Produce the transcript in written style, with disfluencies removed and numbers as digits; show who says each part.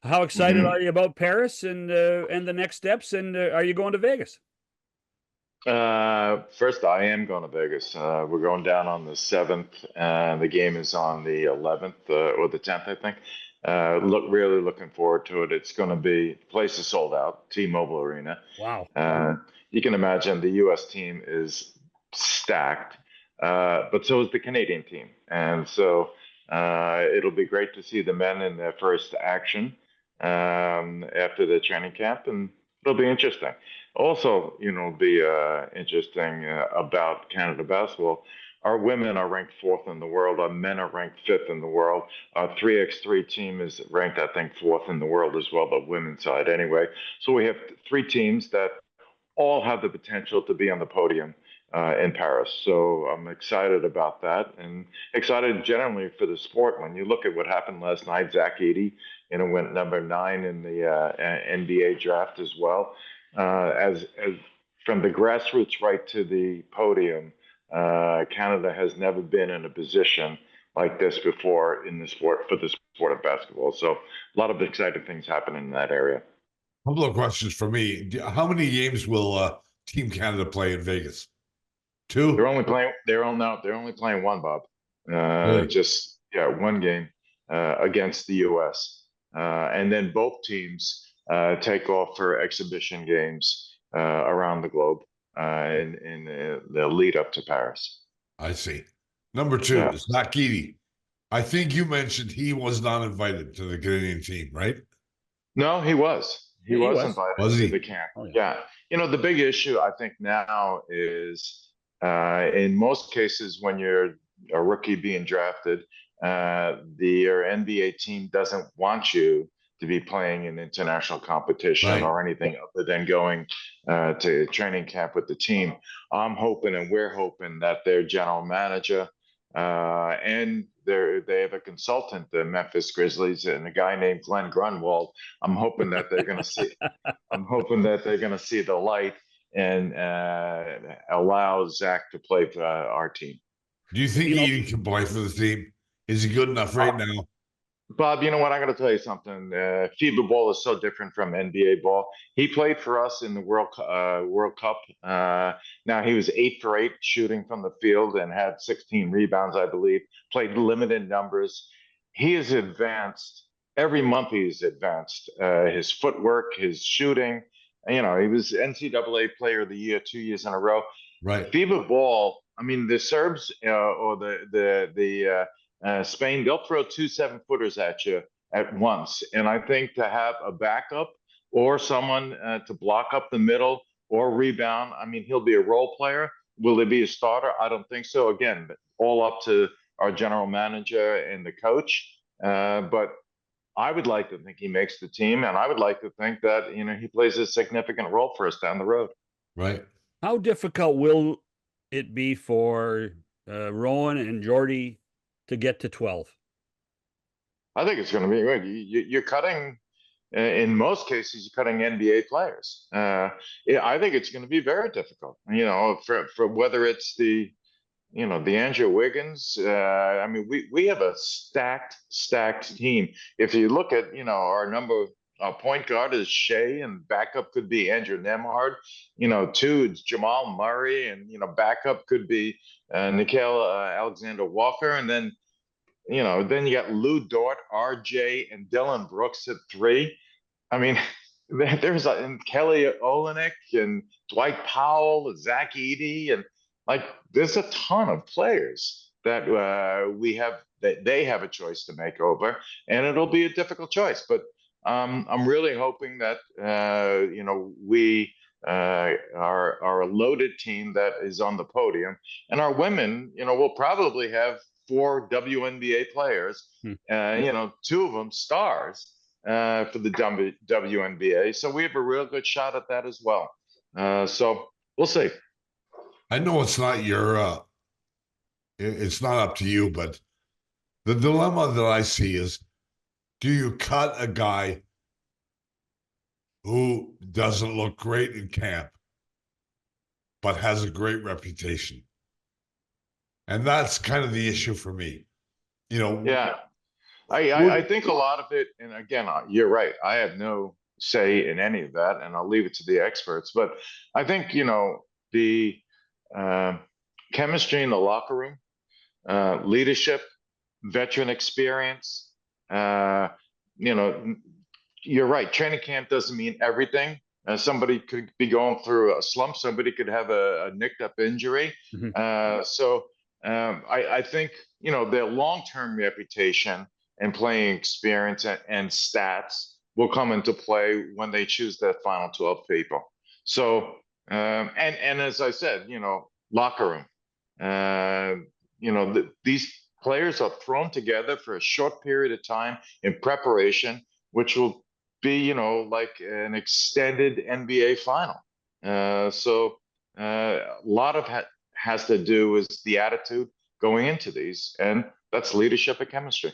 Speaker 1: How excited
Speaker 2: Mhm.
Speaker 1: are you about Paris and the next steps? And are you going to Vegas?
Speaker 2: First, I am going to Vegas. We're going down on the 7th, and the game is on the 11th or the 10th, I think. Really looking forward to it. It's going to be, the place is sold out, T-Mobile Arena.
Speaker 1: Wow.
Speaker 2: Uh, you can imagine the U.S. team is stacked, but so is the Canadian team. And so it'll be great to see the men in their first action after the training camp, and it'll be interesting. Also, be interesting about Canada basketball. Our women are ranked fourth in the world. Our men are ranked fifth in the world. Our 3x3 team is ranked, I think, fourth in the world as well, the women's side anyway. So we have three teams that all have the potential to be on the podium in Paris. So I'm excited about that and excited generally for the sport. When you look at what happened last night, Zach Edey, went number 9 in the NBA draft as well. As from the grassroots right to the podium, Canada has never been in a position like this before in the sport for the sport of basketball. So a lot of exciting things happen in that area.
Speaker 3: Couple of questions for me. How many games will Team Canada play in Vegas?
Speaker 2: They're
Speaker 3: Two?
Speaker 2: only playing. They're only no. They're only playing one, Bob.
Speaker 3: Really?
Speaker 2: Just yeah, one game against the U.S. And then both teams take off for exhibition games around the globe in the lead up to Paris.
Speaker 3: I see. Number two,
Speaker 2: Yeah.
Speaker 3: it's not Edey. I think you mentioned he was not invited to the Canadian team, right?
Speaker 2: No, he was. He
Speaker 1: Yeah, he
Speaker 2: was
Speaker 1: was.
Speaker 2: invited
Speaker 3: Was
Speaker 2: to the
Speaker 3: he?
Speaker 2: camp.
Speaker 1: Oh yeah.
Speaker 2: Yeah. The big issue I think now is in most cases when you're a rookie being drafted, your NBA team doesn't want you to be playing in international competition
Speaker 3: Right.
Speaker 2: or anything other than going to training camp with the team. I'm hoping and we're hoping that their general manager and they have a consultant, the Memphis Grizzlies, and a guy named Glenn Grunwald. I'm hoping that they're going to see. I'm hoping that they're going to see the light and allow Zach to play for our team.
Speaker 3: Do you think
Speaker 1: You know,
Speaker 3: Edey can play for the team? Is he good enough
Speaker 2: Uh,
Speaker 3: right now?
Speaker 2: Bob, you know what? I'm going to tell you something. FIBA ball is so different from NBA ball. He played for us in the World Cup. Now he was 8 for 8 shooting from the field and had 16 rebounds, I believe. Played limited numbers. He has advanced every month. He's advanced his footwork, his shooting. He was NCAA Player of the Year 2 years in a row.
Speaker 3: Right.
Speaker 2: FIBA ball. I mean, the Serbs or the Spain, they'll throw 2 7-footers at you at once. And I think to have a backup or someone to block up the middle or rebound, I mean, he'll be a role player. Will he be a starter? I don't think so. Again, all up to our general manager and the coach. But I would like to think he makes the team, and I would like to think that he plays a significant role for us down the road.
Speaker 3: Right.
Speaker 1: how difficult will it be for Rowan and Jordy to get to 12?
Speaker 2: I think it's going to be good. You're cutting, in most cases, you're cutting NBA players. Yeah, I think it's going to be very difficult. For whether it's the Andrew Wiggins. I mean, we have a stacked team. If you look at our number. Our point guard is Shea, and backup could be Andrew Nemhard. Two, it's Jamal Murray, and backup could be Nickeil Alexander Walker, and then you got Lou Dort, RJ, and Dylan Brooks at 3. I mean, there's and Kelly Olynyk and Dwight Powell, Zach Edey, and there's a ton of players that we have that they have a choice to make over, and it'll be a difficult choice. But I'm really hoping that we are a loaded team that is on the podium, and our women, will probably have 4 WNBA players.
Speaker 1: Hmm.
Speaker 2: 2 of them stars for the WNBA. So we have a real good shot at that as well. So we'll see.
Speaker 3: I know it's not it's not up to you, but the dilemma that I see is, do you cut a guy who doesn't look great in camp, but has a great reputation? And that's kind of the issue for me.
Speaker 2: Yeah. I think a lot of it, and again, you're right. I have no say in any of that, and I'll leave it to the experts. But I think, the uh, chemistry in the locker room, leadership, veteran experience. Uh, you know, you're right. Training camp doesn't mean everything. Somebody could be going through a slump. Somebody could have a nicked up injury.
Speaker 1: Mhm.
Speaker 2: I think, their long-term reputation and playing experience and stats will come into play when they choose their final 12 people. So, and as I said, locker room. These players are thrown together for a short period of time in preparation, which will be, like an extended NBA final. A lot of has to do with the attitude going into these, and that's leadership and chemistry.